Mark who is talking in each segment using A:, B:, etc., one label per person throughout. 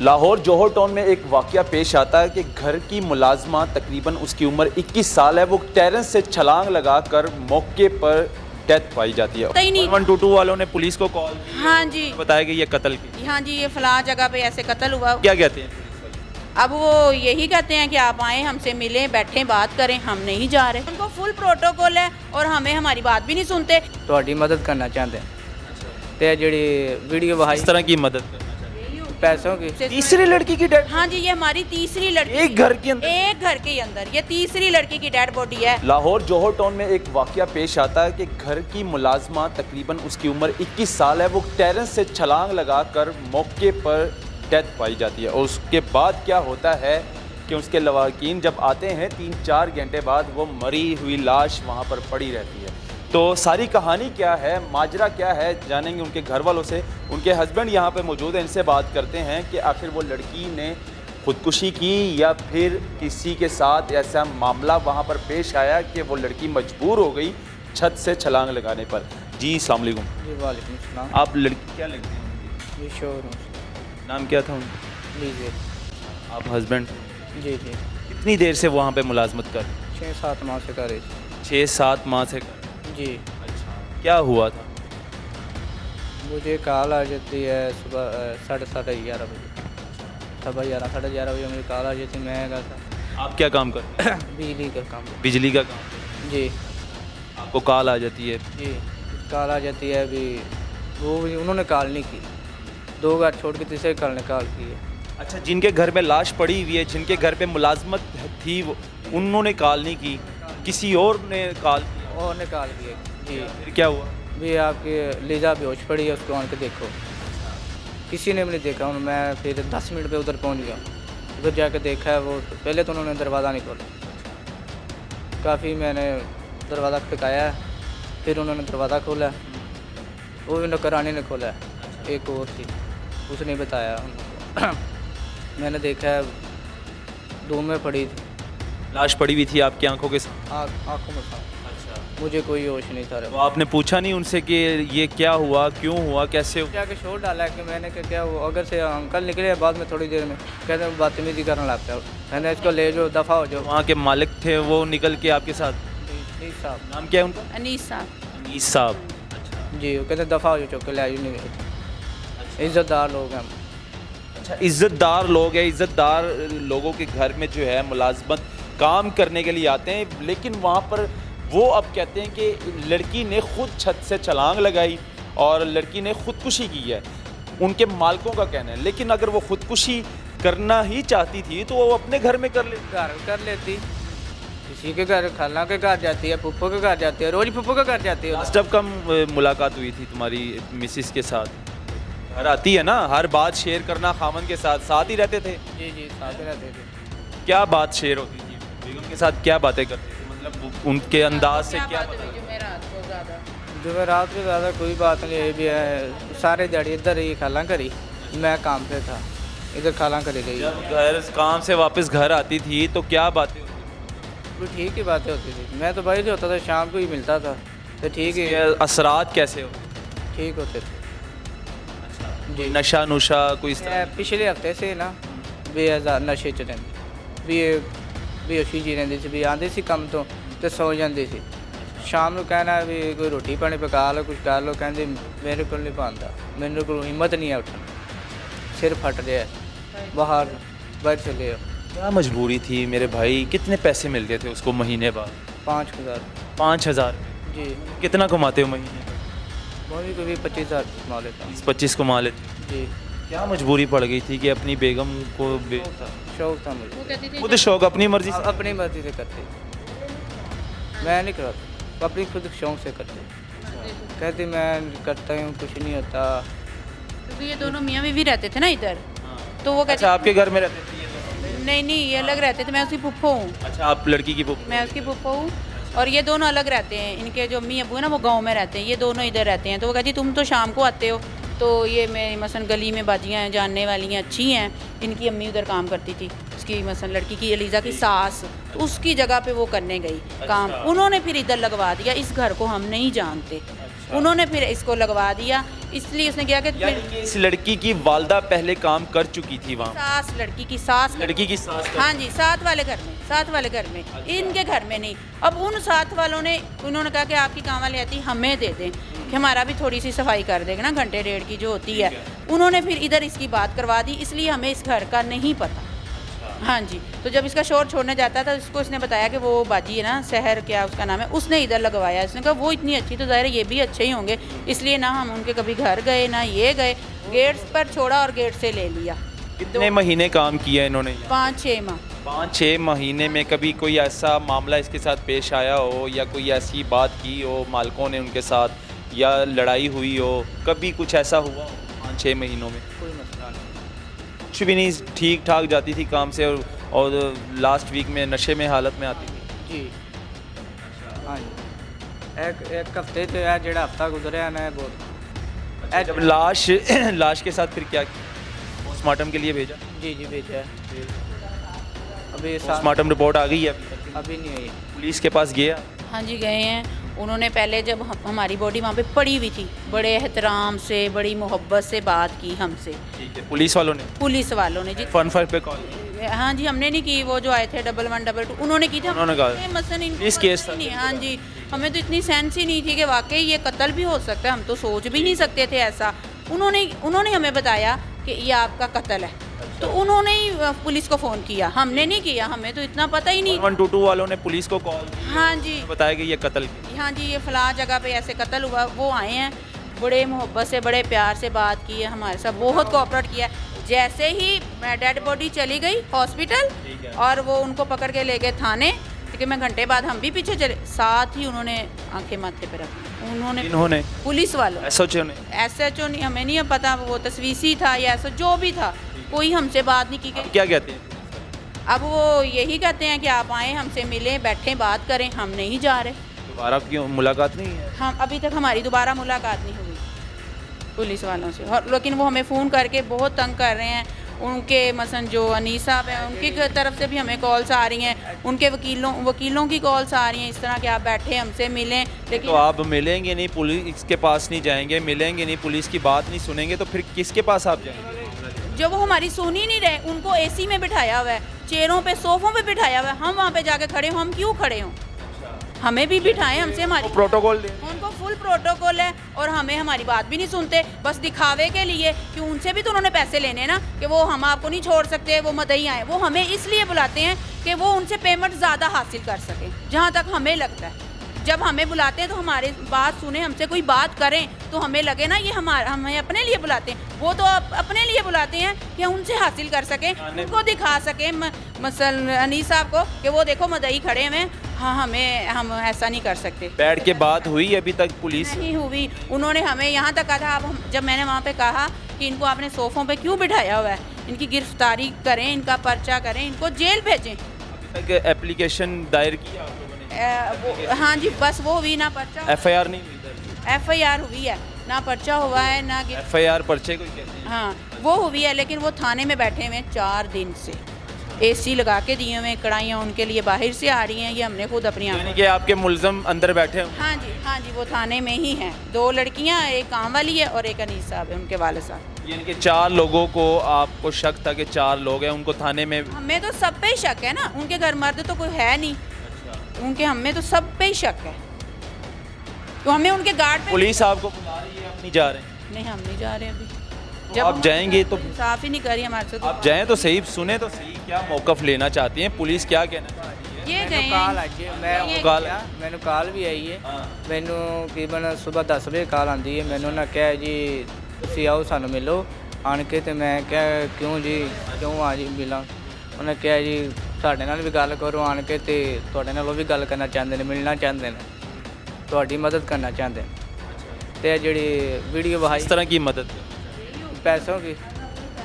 A: लाहौर जौहर town में एक वाकया पेश आता है कि घर की मुलाजमा तकरीबन उसकी उम्र 21 साल है, वो टेरेस से छलांग लगाकर मौके पर डेथ पाई जाती है। 112 वालों ने पुलिस को कॉल की,
B: हाँ जी,
A: बताया कि ये कत्ल की।
B: हाँ जी, ये फलां जगह पे ऐसे कत्ल हुआ।
A: क्या कहते हैं?
B: अब वो यही कहते हैं कि आप आएँ, हमसे मिलें, बैठें, बात करें। हम नहीं जा रहे। उनको फुल प्रोटोकॉल है और हमें हमारी बात भी नहीं सुनते।
C: ਤੁਹਾਡੀ मदद करना चाहते हैं ते ਜਿਹੜੀ वीडियो वहाई
A: इस तरह की मदद करना
C: पैसों की
A: चाहिए। तीसरी लड़की की डेथ
B: हाँ जी, ये हमारी तीसरी लड़की,
A: एक घर के अंदर,
B: एक घर के अंदर ये तीसरी लड़की की डेड बॉडी है।
A: लाहौर जौहर टाउन में एक वाकया पेश आता है कि घर की मुलाजमा तकरीबन उसकी उम्र 21 साल है, वो टेरेस से छलांग लगाकर मौके पर डेथ पाई जाती है। और उसके बाद क्या होता है कि उसके लवाकिन जब आते हैं 3-4 घंटे बाद वो मरी हुई लाश वहाँ पर पड़ी रहती है। तो सारी कहानी क्या है, माजरा क्या है, जानेंगे उनके घर वालों से। उनके हस्बैंड यहाँ पे मौजूद हैं, इनसे बात करते हैं कि आखिर वो लड़की ने खुदकुशी की या फिर किसी के साथ ऐसा मामला वहाँ पर पेश आया कि वो लड़की मजबूर हो गई छत से छलांग लगाने पर। जी अस्सलाम वालेकुम।
C: जी वालेकुम सलाम।
A: आप लड़की क्या लगती हैं?
C: ये शोर
A: नाम क्या था उनका?
C: लीजिए।
A: आप हस्बैंड?
C: जी जी,
A: कितनी देर से वहाँ पे मुलाजमत कर?
C: 6-7 माह से कर रही थी।
A: 6-7 माह से कर।
C: जी,
A: अच्छा, क्या हुआ था?
C: मुझे कॉल आ जाती है सुबह 11:30 बजे, 11:30 बजे मुझे कॉल आ जाती। मैं गया था
A: आप क्या काम करते हैं?
C: बिजली का काम।
A: बिजली का काम।
C: जी
A: आपको कॉल आ जाती है?
C: जी, कॉल आ जाती है। अभी वो भी उन्होंने कॉल नहीं की, 2 घर छोड़ के तीसरे कॉल ने कॉल की है।
A: अच्छा, जिनके घर में लाश पड़ी हुई है, जिनके घर पे मुलाजमत थी, उन्होंने कॉल नहीं की, किसी और ने कॉल की।
C: और ने कॉल की है। जी,
A: फिर क्या हुआ?
C: भी आपकी लीजा बेहोश पड़ी है, उसको आन के देखो। किसी ने भी नहीं देखा। मैं फिर 10 मिनट पे उधर पहुंच गया। उधर जाके देखा है वो, पहले तो उन्होंने दरवाज़ा नहीं खोला। काफ़ी मैंने दरवाज़ा खटकाया है, फिर उन्होंने दरवाज़ा खोला। वो भी नौकरानी ने खोला है, एक और थी, उसने बताया उनको। मैंने देखा है धूम में पड़ी थी,
A: लाश पड़ी हुई थी आपकी आंखों के सामने?
C: आँखों में था।
A: अच्छा,
C: मुझे कोई होश नहीं था।
A: तो आपने पूछा नहीं उनसे कि ये क्या हुआ, क्यों हुआ, कैसे हुआ?
C: जाके शोर डाला है कि मैंने कहा क्या हुआ। अगर से अंकल निकले बाद में थोड़ी देर में, कहते हैं बदतमीजी करने लगता है। मैंने इसको ले जाओ, दफ़ा हो जाओ।
A: वहाँ के मालिक थे वो निकल के आपके साथ?
C: जी साहब।
A: नाम क्या है उनका?
B: अनीस साहब।
A: अनीस साहब। अच्छा
C: जी, वो कहते हैं दफ़ा हो जाओ, चौक के ले आइए। नहीं, इज़्ज़तदार लोग हैं हम।
A: अच्छा, इज़्ज़तदार लोग हैं। इज़्ज़तदार लोगों के घर में जो है मुलाजमत काम करने के लिए आते हैं, लेकिन वहाँ पर वो अब कहते हैं कि लड़की ने खुद छत से छलांग लगाई और लड़की ने खुदकुशी की है, उनके मालिकों का कहना है। लेकिन अगर वो खुदकुशी करना ही चाहती थी तो वो अपने घर में कर लेती।
C: घर कर लेती, किसी के घर, खाला के घर जाती है, फुप्पो के घर जाती है, रोज़ फुप्पो के घर जाती है।
A: लास्ट जब कब मुलाकात हुई थी तुम्हारी मिसिस के साथ? घर आती है ना, हर बात शेयर करना खामन के साथ ही रहते थे?
C: जी जी, साथ ही रहते थे।
A: क्या बात शेयर होती थी बेगम के साथ, क्या बातें करते थे, मतलब उनके अंदाज से क्या
B: बात
A: पता?
B: हुई जुमेरात को ज़्यादा?
C: जुमेरात को ज़्यादा कोई बात नहीं। ये भी है, सारे दिहाड़ी इधर ही खाला करी, मैं काम पे था, इधर खाला करी गई।
A: जब घर काम से वापस घर आती थी तो क्या बातें होती
C: तो ठीक ही बातें होती थी। मैं तो बाहर ही होता था, शाम को ही मिलता था, तो ठीक
A: थी?
C: ही
A: ये असरात कैसे होते?
C: ठीक होते थे।
A: कोई नशा नुशा कोई इस तरह?
C: मैं पिछले हफ्ते से ना बेहज़ार नशे च रहिंदी, बेहोशी जी रहिंदी सी। भी आंदी सी कम तो सौ जाती सी। शाम को कहना भी कोई रोटी पानी पका लो, कुछ कर लो, कहती मेरे को नहीं पाता, मेरे को हिम्मत नहीं है उठने, सिर फट रहा है, बाहर चले आओ।
A: क्या मजबूरी थी मेरे भाई? कितने पैसे मिलते थे उसको महीने बाद?
C: 5,000।
A: 5,000?
C: जी,
A: कितना कमाते हो महीने?
C: मम्मी को भी 25,000 कमा लेता हूँ।
A: 25 कमा लेते?
C: जी,
A: क्या मजबूरी पड़ गई थी कि अपनी बेगम को
C: शौक था
B: वो
C: मुझे।
B: कहती थी
A: खुद शौक अपनी मर्जी से?
C: अपनी मर्जी से करते, मैं नहीं कराता, अपनी खुद शौक से करते। कहती मैं करता हूँ, कुछ नहीं होता।
B: क्योंकि ये दोनों मियाँ बीवी रहते थे ना इधर, तो वो कहते
A: अच्छा, आपके घर में रहते थे ये दोनों?
B: नहीं, ये अलग रहते थे। मैं उसकी पुप्पो हूँ,
A: अच्छा, आप लड़की की पुप्पो?
B: मैं उसकी पुप्पो हूँ और ये दोनों अलग रहते हैं। इनके जो अम्मी अबू है ना वो गांव में रहते हैं, ये दोनों इधर रहते हैं। तो वो कहती तुम तो शाम को आते हो, तो ये मेरी मसलन गली में बाजियाँ हैं, जानने वाली हैं, अच्छी हैं। इनकी अम्मी उधर काम करती थी, उसकी मसलन लड़की की अलीज़ा की सास, तो उसकी जगह पे वो करने गई काम। उन्होंने फिर इधर लगवा दिया। इस घर को हम नहीं जानते, उन्होंने फिर इसको लगवा दिया, इसलिए उसने किया कि
A: यानी कि इस लड़की की वालदा पहले काम कर चुकी थी वहाँ,
B: सास, लड़की की सास,
A: लड़की की सास का।
B: हाँ जी, साथ वाले घर में, साथ वाले घर में, इनके घर में नहीं। अब उन साथ वालों ने उन्होंने कहा कि आपकी काम वाली आती हमें दे दें कि हमारा भी थोड़ी सी सफाई कर देगा ना, घंटे डेढ़ की जो होती है। उन्होंने फिर इधर इसकी बात करवा दी, इसलिए हमें इस घर का नहीं पता। हाँ जी, तो जब इसका शोर छोड़ने जाता था इसको इसने बताया कि वो बाजी है ना, शहर क्या उसका नाम है, उसने इधर लगवाया। इसने कहा वो इतनी अच्छी तो ज़ाहिर है ये भी अच्छे ही होंगे, इसलिए ना हम उनके कभी घर गए ना ये गए, गेट्स पर छोड़ा और गेट से ले लिया।
A: कितने महीने काम किया इन्होंने?
B: 5-6 माह।
A: 5-6 महीने में कभी कोई ऐसा मामला इसके साथ पेश आया हो या कोई ऐसी बात की हो मालिकों ने उनके साथ, या लड़ाई हुई हो, कभी कुछ ऐसा हुआ हो 5-6 महीनों में?
C: कोई मसला नहीं।
A: कुछ भी नहीं, ठीक ठाक जाती थी काम से और लास्ट वीक में नशे में हालत में आती थी?
C: जी हाँ जी, एक हफ्ते तो है जेड़ा हफ्ता गुजरिया ना बहुत।
A: जब लाश के साथ फिर क्या किया? पोस्टमार्टम के लिए भेजा?
C: जी भेजा है। अभी
A: पोस्टमार्टम रिपोर्ट आ गई है?
C: अभी नहीं आई।
A: पुलिस के पास गया?
B: हाँ जी गए हैं। उन्होंने पहले जब हमारी बॉडी वहाँ पे पड़ी हुई थी, बड़े एहतराम से, बड़ी मोहब्बत से बात की हमसे,
A: ठीक है। पुलिस वालों ने?
B: पुलिस वालों ने जी।
A: 115 पे कॉल की?
B: हाँ जी, हमने नहीं की, वो जो आए थे 1112 उन्होंने की थी।
A: उन्होंने कहा
B: मसलन इनको
A: इस केस
B: पता ही नहीं। हाँ जी, हमें तो इतनी सेंस ही नहीं थी कि वाकई ये कत्ल भी हो सकता है, हम तो सोच भी नहीं सकते थे ऐसा। उन्होंने हमें बताया कि ये आपका कत्ल है, तो उन्होंने ही पुलिस को फ़ोन किया, हमने नहीं किया, हमें तो इतना पता ही नहीं।
A: 122 वालों ने पुलिस को कॉल की?
B: हाँ जी,
A: बताया कि ये कत्ल।
B: हाँ जी, ये फलां जगह पे ऐसे कत्ल हुआ। वो आए हैं, बड़े मोहब्बत से, बड़े प्यार से बात की है हमारे साथ, बहुत कोऑपरेट किया। जैसे ही डेड बॉडी चली गई हॉस्पिटल और वो उनको पकड़ के ले गए थाने, क्योंकि मैं घंटे बाद हम भी पीछे चले, साथ ही उन्होंने आंखें माथे पे रखी। उन्होंने पुलिस वालों,
A: एसएचओ ने?
B: एसएचओ नहीं, हमें नहीं पता वो तस्वीसी था या ऐसा जो भी था, कोई हमसे बात नहीं की गई।
A: क्या कहते हैं?
B: अब वो यही कहते हैं कि आप आएँ, हमसे मिलें, बैठें, बात करें, हम नहीं जा रहे।
A: दोबारा क्यों मुलाकात नहीं है?
B: हम अभी तक हमारी दोबारा मुलाकात नहीं हुई पुलिस वालों से, और लेकिन वो हमें फ़ोन करके बहुत तंग कर रहे हैं। उनके मसन जो अनीस साहब हैं उनकी तरफ से भी हमें कॉल्स आ रही हैं, उनके वकीलों की कॉल्स आ रही हैं इस तरह कि आप बैठे हमसे मिलें। लेकिन
A: तो आप मिलेंगे नहीं, पुलिस के पास नहीं जाएंगे, मिलेंगे नहीं, पुलिस की बात नहीं सुनेंगे, तो फिर किसके पास आप जाएंगे?
B: जब वो हमारी सुन ही नहीं रहे, उनको एसी में बिठाया हुआ है, चेयरों पे, सोफ़ों पे बिठाया हुआ है, हम वहाँ पे जाके खड़े हों, हम क्यों खड़े हों? हमें भी बिठाएं, हमसे हमारी
A: प्रोटोकॉल दे।
B: उनको फुल प्रोटोकॉल है और हमें हमारी बात भी नहीं सुनते, बस दिखावे के लिए कि उनसे भी तो उन्होंने पैसे लेने ना, कि वो हम आपको नहीं छोड़ सकते, वो मदई आए। वो हमें इसलिए बुलाते हैं कि वो उनसे पेमेंट ज़्यादा हासिल कर सकें, जहाँ तक हमें लगता है। जब हमें बुलाते हैं तो हमारी बात सुने, हमसे कोई बात करें तो हमें लगे ना ये हमें अपने लिए बुलाते हैं। वो तो अपने लिए बुलाते हैं कि उनसे हासिल कर सकें, उनको दिखा सकें मसल अनीस साहब को कि वो देखो मदई खड़े हैं। हाँ, हम ऐसा नहीं कर सकते।
A: बैठ के बात हुई अभी तक पुलिस?
B: नहीं हुई। उन्होंने हमें यहाँ तक कहा था, जब मैंने वहाँ पे कहा कि इनको आपने सोफ़ों पे क्यों बिठाया हुआ है, इनकी गिरफ्तारी करें, इनका पर्चा करें, इनको जेल भेजें।
A: अभी तक एप्लीकेशन दायर किया आप लोगों ने?
B: हाँ जी, बस वो हुई ना पर्चा।
A: एफआईआर नहीं हुई दर्ज?
B: एफआईआर हुई है, ना पर्चा हुआ है ना
A: एफआईआर पर्चे को कहते हैं।
B: हाँ, वो हुई है, लेकिन वो थाने में बैठे हुए 4 दिन से, एसी लगा के दिए हुए, कढ़ाइयाँ उनके लिए बाहर से आ रही हैं, ये हमने खुद अपनी
A: यानी कि आपके मुलजम अंदर बैठे हैं?
B: हाँ जी, वो थाने में ही हैं। 2 लड़कियाँ, एक काम वाली है और एक अनीस साहब है, उनके वाले साहब।
A: यानी कि 4 लोगों को आपको शक था कि 4 लोग हैं, उनको थाने में?
B: हमें तो सब पे ही शक है ना, उनके घर मर्द तो कोई है नहीं। उनके हमें तो सब पे ही शक है, तो हमें उनके गार्ड पे।
A: पुलिस आपको बुला रही है, आप नहीं जा रहे?
B: नहीं, हम नहीं जा रहे अभी।
A: जब आप जाएंगे तो
B: साफ ही नहीं करी हमारे से।
A: आप जाएं तो सही, सुने तो सही, क्या मौकफ लेना चाहती हैं, पुलिस क्या कहना चाहती है?
B: ये गए
C: काल
B: हैं।
C: आई है, मैं
A: काल
C: मैंने काल भी आई है।
A: हाँ।
C: मैनू तकरीबन सुबह 10 ਵਜੇ ਕਾਲ ਆਂਦੀ ਹੈ। ਮੈਨੂੰ ਨਾ ਕਿਹਾ ਜੀ ਤੁਸੀਂ ਆਓ ਸਾਨੂੰ ਮਿਲੋ ਆਣ ਕੇ, ਤੇ ਮੈਂ ਕਿਹਾ ਕਿਉਂ ਜੀ, ਕਿਉਂ ਆ ਜੀ ਮਿਲਾਂ। ਉਹਨੇ ਕਿਹਾ ਜੀ ਸਾਡੇ ਨਾਲ ਵੀ ਗੱਲ ਕਰੋ ਆਣ ਕੇ, ਤੇ ਤੁਹਾਡੇ ਨਾਲ ਉਹ ਵੀ ਗੱਲ ਕਰਨਾ ਚਾਹੁੰਦੇ ਨੇ, ਮਿਲਣਾ ਚਾਹੁੰਦੇ ਨੇ, ਤੁਹਾਡੀ ਮਦਦ ਕਰਨਾ ਚਾਹੁੰਦੇ ਨੇ। ਤੇ ਜਿਹੜੀ ਵੀਡੀਓ ਵਹਾਈ
A: इस तरह की मदद,
C: पैसों की,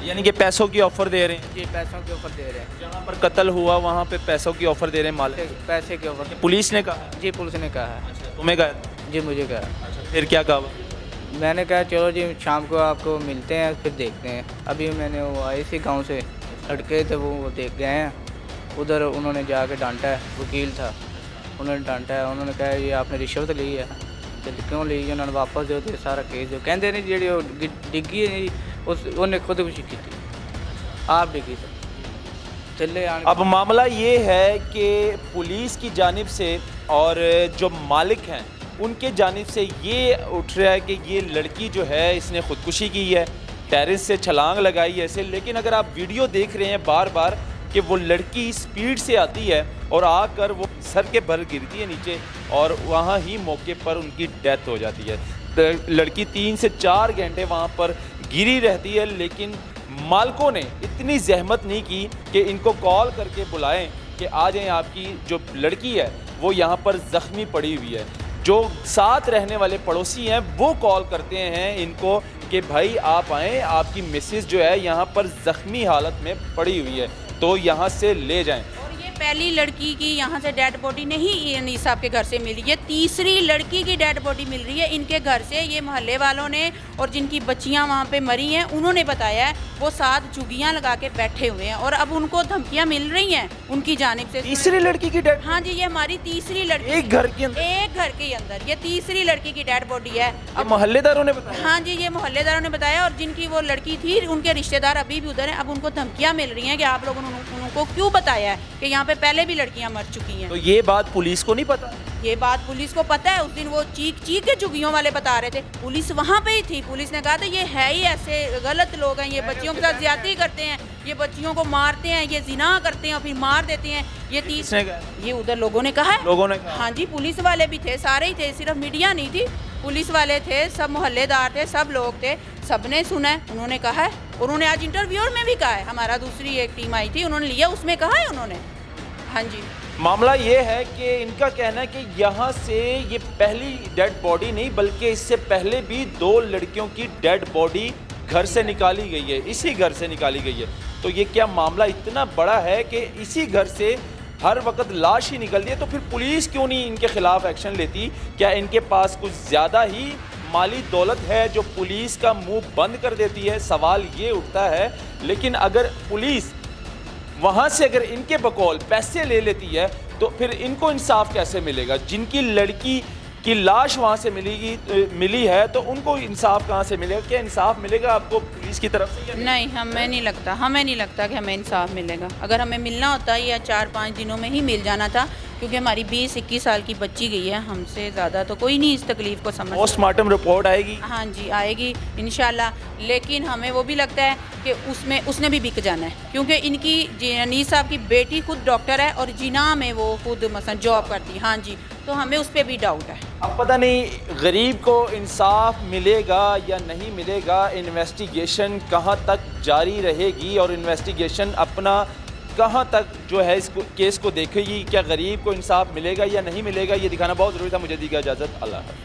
A: यानी कि पैसों की ऑफर दे रहे हैं?
C: जी पैसों के ऊपर दे रहे हैं।
A: जहाँ पर कत्ल हुआ वहाँ पे पैसों की ऑफर दे रहे हैं मालिक?
C: पैसे के ऊपर
A: पुलिस ने कहा?
C: जी पुलिस ने कहा है।
A: तुम्हें कहा?
C: जी मुझे कहा।
A: फिर क्या कहा?
C: मैंने कहा चलो जी शाम को आपको मिलते हैं, फिर देखते हैं। अभी मैंने वो आए थे गांव से लड़के थे, वो देख गए हैं उधर। उन्होंने जाके डांटा है, वकील था, उन्होंने डांटा है। उन्होंने कहा ये आपने रिश्वत ली है, ਤੇ ਕਿਉਂ ਲਈ ਉਹਨਾਂ ਨੂੰ ਵਾਪਸ ਦਿਓ ਤੇ ਸਾਰਾ ਕੇਸ ਦਿਓ। ਕਹਿੰਦੇ ਨੇ ਜਿਹੜੀ ਉਹ ਡਿੱਗੀ ਹੈ ਜੀ ਉਹਨੇ ਖੁਦਕੁਸ਼ੀ ਕੀਤੀ, ਆਪ ਡਿੱਗੀ ਸਰ ਥੱਲੇ ਆਣ
A: अब मामला ये है कि पुलिस की जानिब से और जो मालिक हैं उनके जानिब से ये उठ रहा है कि ये लड़की जो है इसने ख़ुदकुशी की है, टेरेस से छलांग लगाई है ऐसे। लेकिन अगर आप वीडियो देख रहे हैं बार बार कि वो लड़की स्पीड से आती है और आकर वो सर के भर गिरती है नीचे और वहाँ ही मौके पर उनकी डेथ हो जाती है। लड़की 3 से 4 घंटे वहाँ पर गिरी रहती है, लेकिन मालिकों ने इतनी जहमत नहीं की कि इनको कॉल करके बुलाएं कि आ जाएं, आपकी जो लड़की है वो यहाँ पर ज़ख्मी पड़ी हुई है। जो साथ रहने वाले पड़ोसी हैं वो कॉल करते हैं इनको कि भाई आप आएँ, आपकी मिसेस जो है यहाँ पर ज़ख्मी हालत में पड़ी हुई है, तो यहाँ से ले जाएं।
B: और ये पहली लड़की की यहाँ से डेड बॉडी नहीं अनीस साहब के घर से मिली, ये तीसरी लड़की की डेड बॉडी मिल रही है इनके घर से। ये मोहल्ले वालों ने और जिनकी बच्चियाँ वहाँ पे मरी हैं उन्होंने बताया है, वो साथ चुगियाँ लगा के बैठे हुए हैं और अब उनको धमकियाँ मिल रही हैं उनकी जानिब से।
A: तीसरी लड़की की डेड,
B: हाँ जी, ये हमारी तीसरी लड़की,
A: एक घर के अंदर,
B: एक घर के अंदर ये तीसरी लड़की की डेड बॉडी है।
A: अब मोहल्लेदारों ने बताया।
B: हाँ जी, ये मोहल्लेदारों ने बताया और जिनकी वो लड़की थी उनके रिश्तेदार अभी भी उधर हैं। अब उनको धमकियाँ मिल रही हैं कि आप लोगों ने उनको क्यों बताया है कि यहाँ पे पहले भी लड़कियाँ मर चुकी हैं।
A: तो ये बात पुलिस को नहीं पता?
B: ये बात पुलिस को पता है। उस दिन वो चीख के चुगियों वाले बता रहे थे, पुलिस वहाँ पे ही थी। पुलिस ने कहा था ये है ही ऐसे गलत लोग हैं, ये बच्चियों के साथ ज्यादती करते हैं, ये बच्चियों को मारते हैं, ये जिना करते हैं और फिर मार देते हैं। ये उधर लोगों ने कहा है,
A: लोगों ने कहा।
B: हाँ जी, पुलिस वाले भी थे, सारे ही थे, सिर्फ मीडिया नहीं थी, पुलिस वाले थे, सब मोहल्लेदार थे, सब लोग थे, सबने सुना है, उन्होंने कहा है। उन्होंने आज इंटरव्यू में भी कहा है, हमारा दूसरी एक टीम आई थी उन्होंने लिया, उसमें कहा है उन्होंने। हाँ जी,
A: मामला ये है कि इनका कहना है कि यहाँ से ये पहली डेड बॉडी नहीं बल्कि इससे पहले भी 2 लड़कियों की डेड बॉडी घर से निकाली गई है, इसी घर से निकाली गई है। तो ये क्या मामला इतना बड़ा है कि इसी घर से हर वक्त लाश ही निकलती है, तो फिर पुलिस क्यों नहीं इनके खिलाफ एक्शन लेती? क्या इनके पास कुछ ज़्यादा ही माली दौलत है जो पुलिस का मुंह बंद कर देती है? सवाल ये उठता है। लेकिन अगर पुलिस वहाँ से अगर इनके बकौल पैसे ले लेती है तो फिर इनको इंसाफ कैसे मिलेगा? जिनकी लड़की की लाश वहाँ से मिली है तो उनको इंसाफ कहाँ से मिलेगा? क्या इंसाफ मिलेगा आपको पुलिस की तरफ से?
B: नहीं, हमें नहीं लगता कि हमें इंसाफ मिलेगा। अगर हमें मिलना होता या 4-5 दिनों में ही मिल जाना था, क्योंकि हमारी 20-21 साल की बच्ची गई है, हमसे ज़्यादा तो कोई नहीं इस तकलीफ़ को समझ।
A: पोस्टमार्टम रिपोर्ट आएगी?
B: हाँ जी, आएगी इंशाल्लाह। लेकिन हमें वो भी लगता है कि उसने भी बिक जाना है, क्योंकि इनकी अनीस साहब की बेटी खुद डॉक्टर है और जिना में वो खुद मसलन जॉब करती। हाँ जी, तो हमें उस पर भी डाउट है।
A: अब पता नहीं गरीब को इंसाफ मिलेगा या नहीं मिलेगा। इन्वेस्टिगेशन कहाँ तक जारी रहेगी और इन्वेस्टिगेशन अपना कहाँ तक जो है इस केस को देखेगी? क्या गरीब को इंसाफ मिलेगा या नहीं मिलेगा, ये दिखाना बहुत ज़रूरी था। मुझे दी इजाज़त, अल्लाह हाफ़िज़।